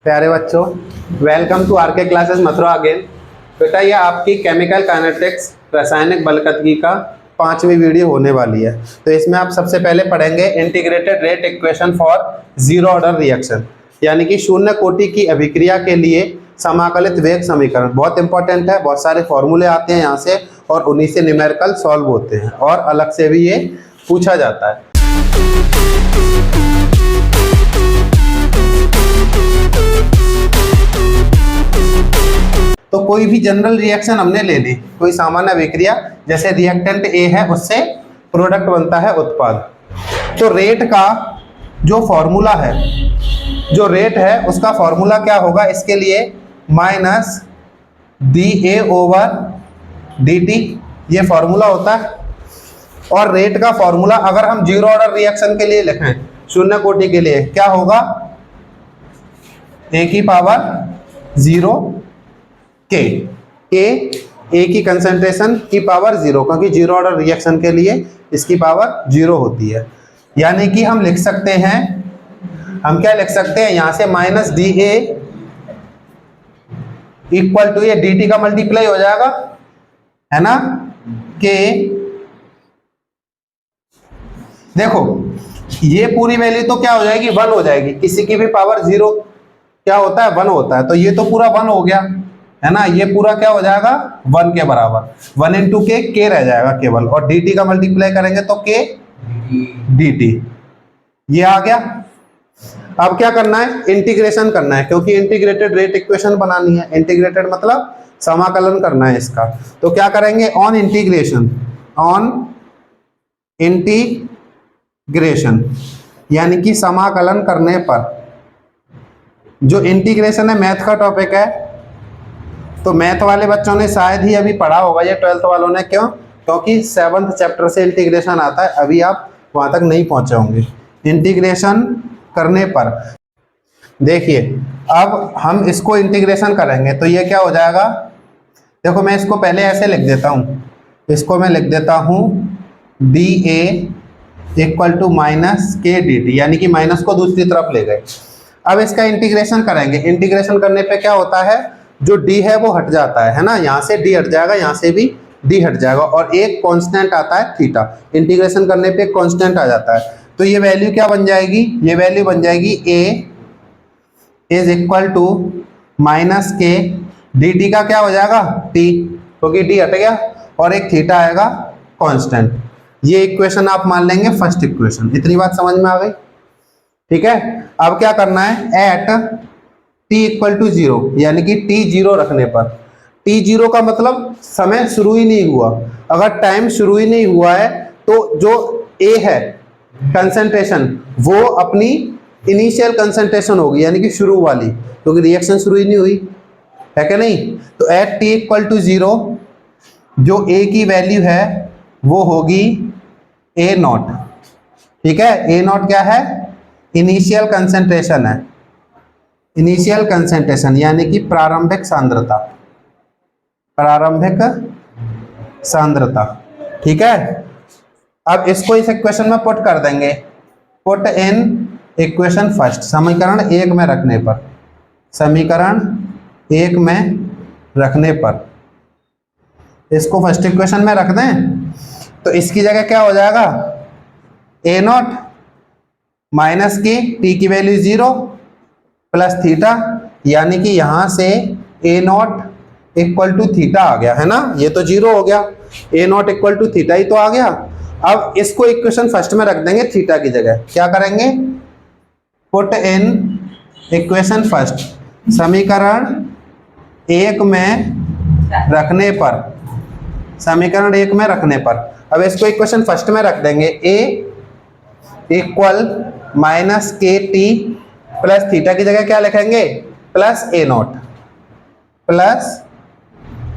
प्यारे बच्चों, welcome to RK classes Mathura again. बेटा ये आपकी केमिकल काइनेटिक्स रासायनिक बलगतिकी का 5वीं वीडियो होने वाली है। तो इसमें आप सबसे पहले पढ़ेंगे integrated rate equation for zero order reaction, यानी कि शून्य कोटि की अभिक्रिया के लिए समाकलित वेग समीकरण। बहुत इंपॉर्टेंट है, बहुत सारे फॉर्मूले आते हैं यहाँ से और उन्हीं से न्यूमेरिकल सॉल्व होते हैं और अलग से भी ये पूछा जाता है। तो कोई भी जनरल रिएक्शन हमने ले ली, कोई सामान्य अभिक्रिया, जैसे रिएक्टेंट ए है उससे प्रोडक्ट बनता है उत्पाद। तो रेट का जो फॉर्मूला है, जो रेट है उसका फॉर्मूला क्या होगा, इसके लिए माइनस डी ए ओवर डी टी, ये फॉर्मूला होता है। और रेट का फॉर्मूला अगर हम जीरो ऑर्डर रिएक्शन के लिए लिखें, शून्य कोटि के लिए, क्या होगा, ए की पावर 0 के ए की कंसंट्रेशन की पावर 0, क्योंकि जीरो ऑर्डर रिएक्शन के लिए इसकी पावर 0 होती है। यानी कि हम लिख सकते हैं, हम क्या लिख सकते हैं यहां से, minus D A equal to ये डी टी का मल्टीप्लाई हो जाएगा, है ना, के देखो ये पूरी वैल्यू तो क्या हो जाएगी, 1 हो जाएगी। किसी की भी पावर 0 क्या होता है, 1 होता है। तो ये तो पूरा 1 हो गया, है ना, ये पूरा क्या हो जाएगा 1 के बराबर। 1 इंटू के रह जाएगा केवल, और डी टी का मल्टीप्लाई करेंगे तो के डी टी, ये आ गया। अब क्या करना है, इंटीग्रेशन करना है, क्योंकि इंटीग्रेटेड रेट इक्वेशन बनानी है। इंटीग्रेटेड मतलब समाकलन करना है इसका। तो क्या करेंगे, ऑन इंटीग्रेशन, ऑन इंटीग्रेशन यानी कि समाकलन करने पर। जो इंटीग्रेशन है मैथ का टॉपिक है, तो मैथ वाले बच्चों ने शायद ही अभी पढ़ा होगा ये 12th वालों ने। क्यों? क्योंकि 7th चैप्टर से इंटीग्रेशन आता है, अभी आप वहां तक नहीं पहुंचे होंगे। इंटीग्रेशन करने पर देखिए, अब हम इसको इंटीग्रेशन करेंगे तो ये क्या हो जाएगा, देखो मैं इसको पहले ऐसे लिख देता हूं, इसको मैं लिख देता हूं D A equal to minus K D T, यानी कि माइनस को दूसरी तरफ ले गए। अब इसका इंटीग्रेशन करेंगे। इंटीग्रेशन करने पे क्या होता है, जो डी है वो हट जाता है ना, यहाँ से डी हट जाएगा, यहाँ से भी डी हट जाएगा, और एक कांस्टेंट आता है थीटा। इंटीग्रेशन करने पे एक कांस्टेंट आ जाता है। तो ये वैल्यू क्या बन जाएगी, ये वैल्यू बन जाएगी ए is equal to minus K D T का क्या हो जाएगा टी, क्योंकि डी हट गया, और एक थीटा आएगा कांस्टेंट। ये इक्वेशन आप मान लेंगे फर्स्ट इक्वेशन। इतनी बात समझ में आ गई, ठीक है। अब क्या करना है, एट t इक्वल टू 0, यानी कि t 0 रखने पर। t 0 का मतलब समय शुरू ही नहीं हुआ। अगर टाइम शुरू ही नहीं हुआ है तो जो a है कंसंट्रेशन, वो अपनी इनिशियल कंसंट्रेशन होगी, यानी कि शुरू वाली, क्योंकि रिएक्शन शुरू ही नहीं हुई है कि नहीं। तो एट t इक्वल टू 0 जो a की वैल्यू है वो होगी a0, ठीक है। a0 क्या है, इनिशियल कंसंट्रेशन है, इनिशियल कंसंट्रेशन यानी कि प्रारंभिक सांद्रता, प्रारंभिक सांद्रता, ठीक है। अब इसको इस इक्वेशन में पुट कर देंगे, पुट इन इक्वेशन फर्स्ट, समीकरण 1 में रखने पर, समीकरण 1 में रखने पर इसको फर्स्ट इक्वेशन में रख दें तो इसकी जगह क्या हो जाएगा, a0 माइनस की वैल्यू 0 प्लस थीटा, यानी कि यहां से a0 इक्वल टू थीटा आ गया, है ना। ये तो 0 हो गया, a0 इक्वल टू थीटा ही तो आ गया। अब इसको इक्वेशन फर्स्ट में रख देंगे, थीटा की जगह क्या करेंगे, पुट इन इक्वेशन फर्स्ट, समीकरण 1 में रखने पर, समीकरण 1 में रखने पर। अब इसको इक्वेशन फर्स्ट में रख देंगे, a इक्वल माइनस के टी प्लस थीटा की जगह क्या लिखेंगे, प्लस a0, प्लस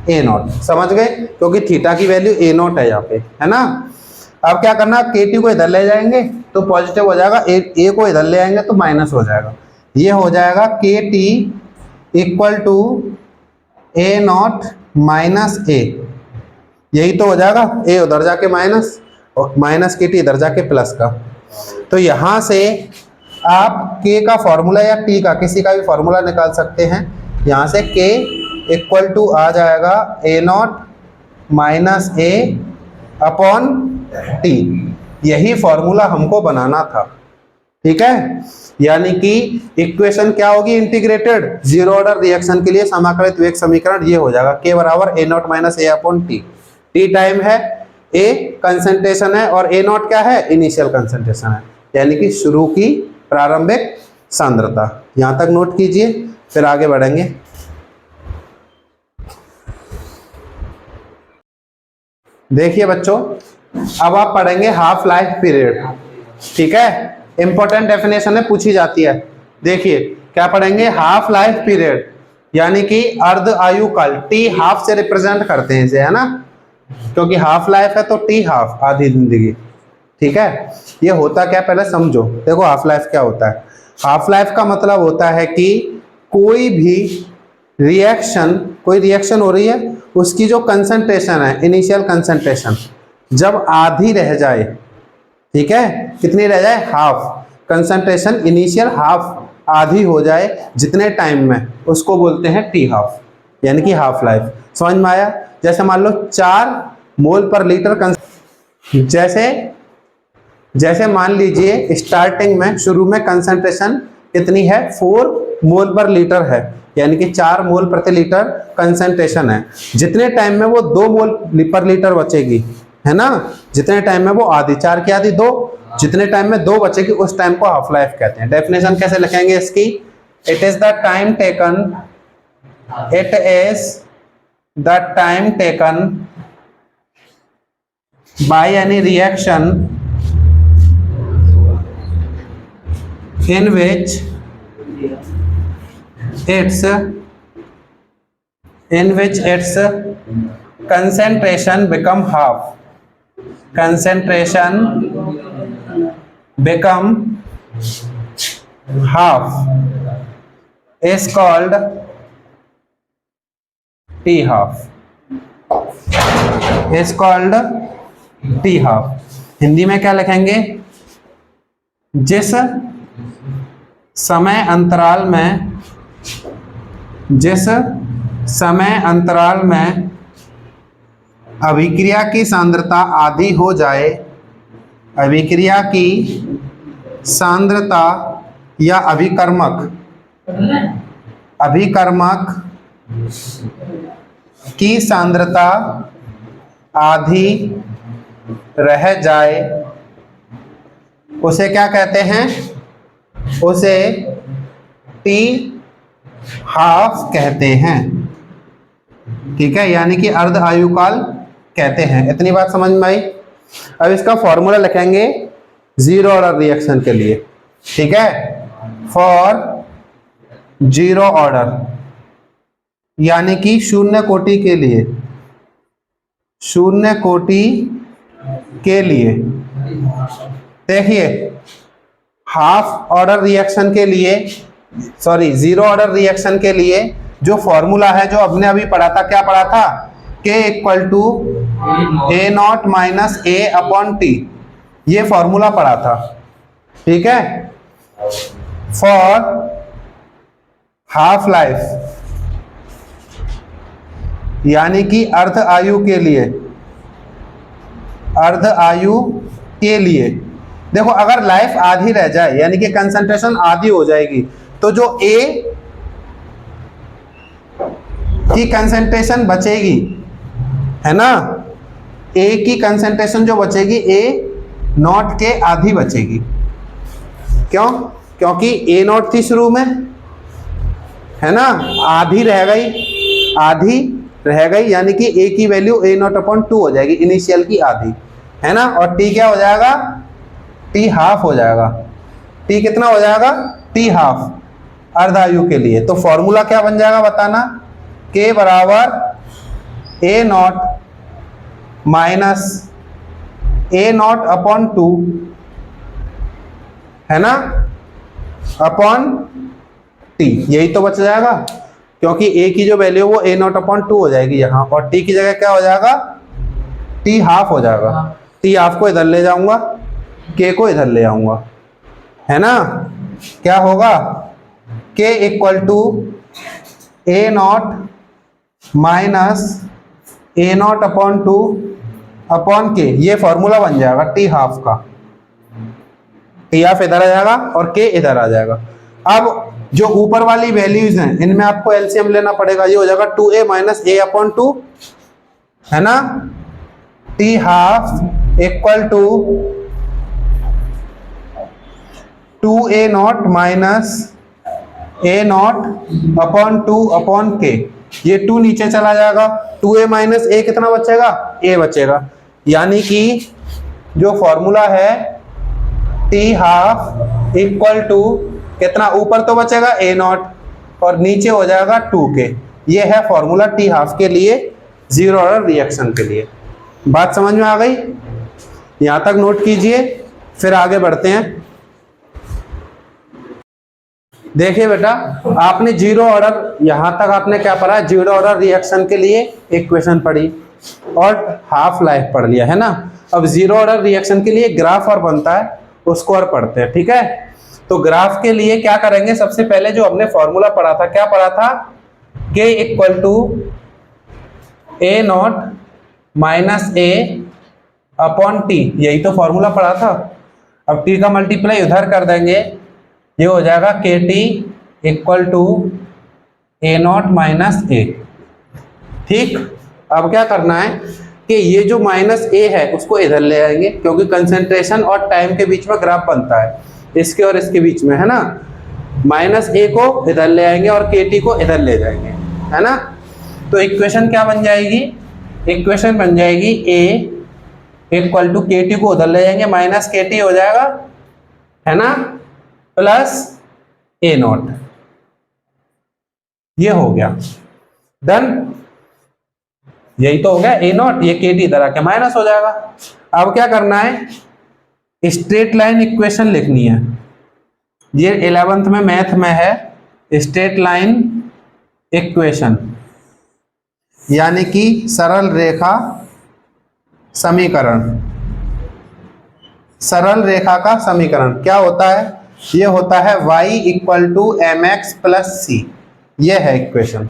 a0, समझ गए, क्योंकि थीटा की वैल्यू a0 है यहाँ पे, है ना। अब क्या करना, के टी को इधर ले जाएंगे तो पॉजिटिव हो जाएगा, ए को इधर ले आएंगे तो माइनस हो जाएगा। ये हो जाएगा k t equal to a0 minus a, यही तो हो जाएगा, ए उधर जाके माइनस और माइनस के टी इधर जाके प्लस का। तो यहां से आप k का फॉर्मूला या t का किसी का भी फॉर्मूला निकाल सकते हैं। यहाँ से k इक्वल टू आ जाएगा a naught minus a upon t। यही फॉर्मूला हमको बनाना था, ठीक है। यानी कि इक्वेशन क्या होगी, इंटीग्रेटेड जीरो ऑर्डर रिएक्शन के लिए समाकलित वेग समीकरण ये हो जाएगा k बराबर a naught minus a upon t। t time है, a कंसंट्रेशन है और a नॉट क्या है, इनिशियल कंसंट्रेशन है, यानी कि शुरू की प्रारंभिक सांद्रता। यहां तक नोट कीजिए, फिर आगे बढ़ेंगे। देखिए बच्चों, अब आप पढ़ेंगे हाफ लाइफ पीरियड, ठीक है। इंपॉर्टेंट डेफिनेशन है, पूछी जाती है। देखिए क्या पढ़ेंगे, हाफ लाइफ पीरियड यानी कि अर्ध आयु काल। टी हाफ से रिप्रेजेंट करते हैं इसे, है ना, क्योंकि हाफ लाइफ है तो टी हाफ, आधी जिंदगी, ठीक है। ये होता क्या पहले समझो। देखो हाफ लाइफ क्या होता है। हाफ लाइफ का मतलब होता है कि कोई भी रिएक्शन, कोई रिएक्शन हो रही है, उसकी जो कंसंट्रेशन है, इनिशियल कंसंट्रेशन, जब आधी रह जाए, ठीक है, कितनी रह जाए, हाफ कंसंट्रेशन, इनिशियल हाफ, आधी हो जाए जितने टाइम में, उसको बोलते हैं टी हाफ, यानी कि हाफ लाइफ। समझ में आया। जैसे मान लो 4 मोल पर लीटर, जैसे मान लीजिए स्टार्टिंग में, शुरू में कंसंट्रेशन कितनी है, 4 मोल पर लीटर है, यानी कि 4 मोल प्रति लीटर कंसंट्रेशन है। जितने टाइम में वो 2 मोल पर लीटर बचेगी, है ना, जितने टाइम में वो आधी, 4 की आधी 2, जितने टाइम में 2 बचेगी उस टाइम को हाफ लाइफ कहते हैं। डेफिनेशन कैसे लिखेंगे इसकी, it is the time taken by any reaction in which its concentration become half, is called T half, is called T half। Hindi में क्या लिखेंगे, जिस समय अंतराल में अभिक्रिया की सांद्रता आधी हो जाए, अभिक्रिया की सांद्रता या अभिकर्मक की सांद्रता आधी रह जाए, उसे क्या कहते हैं, उसे टी हाफ कहते हैं, ठीक है, यानी कि अर्ध आयुकाल कहते हैं। इतनी बात समझ में आई। अब इसका फॉर्मूला लिखेंगे जीरो ऑर्डर रिएक्शन के लिए, ठीक है, फॉर जीरो ऑर्डर, यानी कि शून्य कोटि के लिए, शून्य कोटि के लिए। देखिए हाफ ऑर्डर रिएक्शन के लिए, सॉरी जीरो ऑर्डर रिएक्शन के लिए जो फॉर्मूला है, जो हमने अभी पढ़ा था, क्या पढ़ा था, K equal to A naught minus A upon T, ये फॉर्मूला पढ़ा था, ठीक है, फॉर हाफ लाइफ, यानी कि अर्ध आयु के लिए, अर्ध आयु के लिए। देखो अगर लाइफ आधी रह जाए, यानी कि कंसंट्रेशन आधी हो जाएगी, तो जो A की कंसंट्रेशन बचेगी, है ना, A की कंसंट्रेशन जो बचेगी A नॉट के आधी बचेगी। क्यों, क्योंकि A नॉट थी शुरू में, है ना, आधी रह गई, आधी रह गई, यानी कि A की वैल्यू A नॉट अपॉन 2 हो जाएगी, इनिशियल की आधी, है ना, और T क्या हो जाएगा, T हाफ हो जाएगा। T कितना हो जाएगा, T हाफ, अर्धायु के लिए। तो फॉर्मूला क्या बन जाएगा बताना, K बराबर A naught minus A not upon 2, है ना, अपॉन T, यही तो बच जाएगा, क्योंकि A की जो वैल्यू वो A नॉट अपॉन 2 हो जाएगी यहाँ, और T की जगह क्या हो जाएगा, T हाफ हो जाएगा। T हाफ को इधर ले जाऊंगा, K को इधर ले आऊंगा, है ना, क्या होगा, k equal to A0 minus A0 upon 2 upon k, ये फॉर्मूला बन जाएगा टी हाफ का। टी हाफ इधर आ जाएगा और k इधर आ जाएगा। अब जो ऊपर वाली वैल्यूज हैं इनमें आपको एलसीएम लेना पड़ेगा, ये हो जाएगा 2a माइनस a अपॉन 2, है ना। T half equal to 2a0 minus a0 upon 2 upon k, ये 2 नीचे चला जाएगा, 2a माइनस a कितना बचेगा, a बचेगा। यानी कि जो फॉर्मूला है टी हाफ इक्वल टू कितना, ऊपर तो बचेगा a0 और नीचे हो जाएगा 2k। ये है फॉर्मूला टी हाफ के लिए, जीरो ऑर्डर रिएक्शन के लिए। बात समझ में आ गई? यहां तक नोट कीजिए, फिर आगे बढ़ते हैं। देखिए बेटा, आपने जीरो ऑर्डर, यहां तक आपने क्या पढ़ा, जीरो ऑर्डर रिएक्शन के लिए इक्वेशन पढ़ी और हाफ लाइफ पढ़ लिया, है ना। अब जीरो ऑर्डर रिएक्शन के लिए ग्राफ और बनता है, उसको और पढ़ते हैं, ठीक है। तो ग्राफ के लिए क्या करेंगे, सबसे पहले जो हमने फॉर्मूला पढ़ा था, क्या पढ़ा था, k equal to A0 minus a upon T, यही तो फॉर्मूला पढ़ा था। अब t का मल्टीप्लाई उधर कर देंगे, ये हो जाएगा kt equal to A0 minus a। ठीक, अब क्या करना है कि ये जो माइनस a है उसको इधर ले आएंगे, क्योंकि कंसेंट्रेशन और टाइम के बीच में ग्राफ बनता है, इसके और इसके बीच में, है ना। माइनस a को इधर ले आएंगे और kt को इधर ले जाएंगे, है ना। तो इक्वेशन क्या बन जाएगी, इक्वेशन बन जाएगी a इक्वल टू kt को उधर ले जाएंगे, माइनस kt हो जाएगा, है ना, प्लस A0। ये हो गया डन, यही तो हो गया A0, ये kt इधर आके माइनस हो जाएगा। अब क्या करना है, स्ट्रेट लाइन इक्वेशन लिखनी है। ये 11th में मैथ में है स्ट्रेट लाइन इक्वेशन, यानी कि सरल रेखा समीकरण। सरल रेखा का समीकरण क्या होता है, ये होता है y equal to mx plus c, ये है इक्वेशन।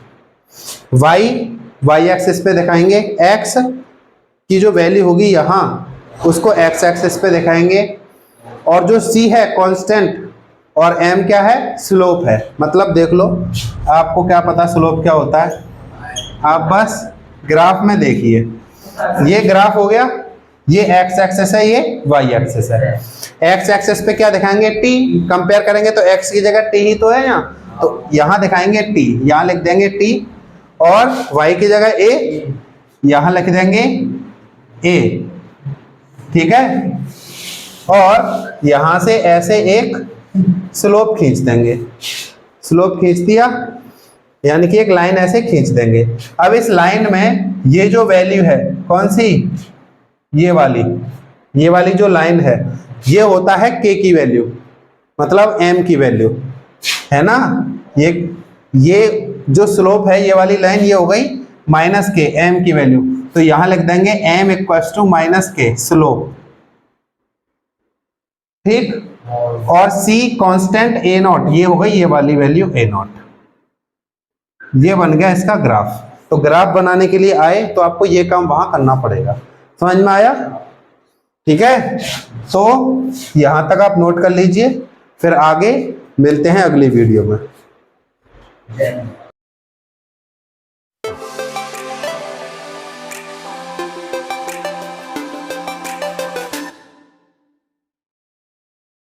y एक्सिस पे दिखाएंगे, x की जो वैल्यू होगी यहाँ उसको x एक्सिस पे दिखाएंगे, और जो c है कांस्टेंट और m क्या है, स्लोप है। मतलब देख लो, आपको क्या पता स्लोप क्या होता है, आप बस ग्राफ में देखिए, ये ग्राफ हो गया, ये x एक्सिस है, ये y एक्सिस है। x एक्सिस पे क्या दिखाएंगे, t, कंपेयर करेंगे तो x की जगह t ही तो है यहाँ, तो यहाँ दिखाएंगे t, यहाँ लिख देंगे t, और y की जगह a, यहाँ लिख देंगे a, ठीक है। और यहां से ऐसे एक स्लोप खींच देंगे, स्लोप खींच दिया, यानी कि एक लाइन ऐसे खींच देंगे। अब इस लाइन में ये जो वैल्यू है कौन सी, ये वाली जो लाइन है, ये होता है k की वैल्यू, मतलब m की वैल्यू, है ना। ये जो स्लोप है, ये वाली लाइन, ये हो गई माइनस k, m की वैल्यू, तो यहां लिख देंगे m equals to minus k slope, ठीक। और c कांस्टेंट a0, ये हो गई ये वाली वैल्यू a0। ये बन गया इसका ग्राफ। तो ग्राफ बनाने के लिए आए तो आपको ये काम वहां करना पड़ेगा, समझ में आया, ठीक है। तो यहां तक आप नोट कर लीजिए, फिर आगे मिलते हैं अगली वीडियो में।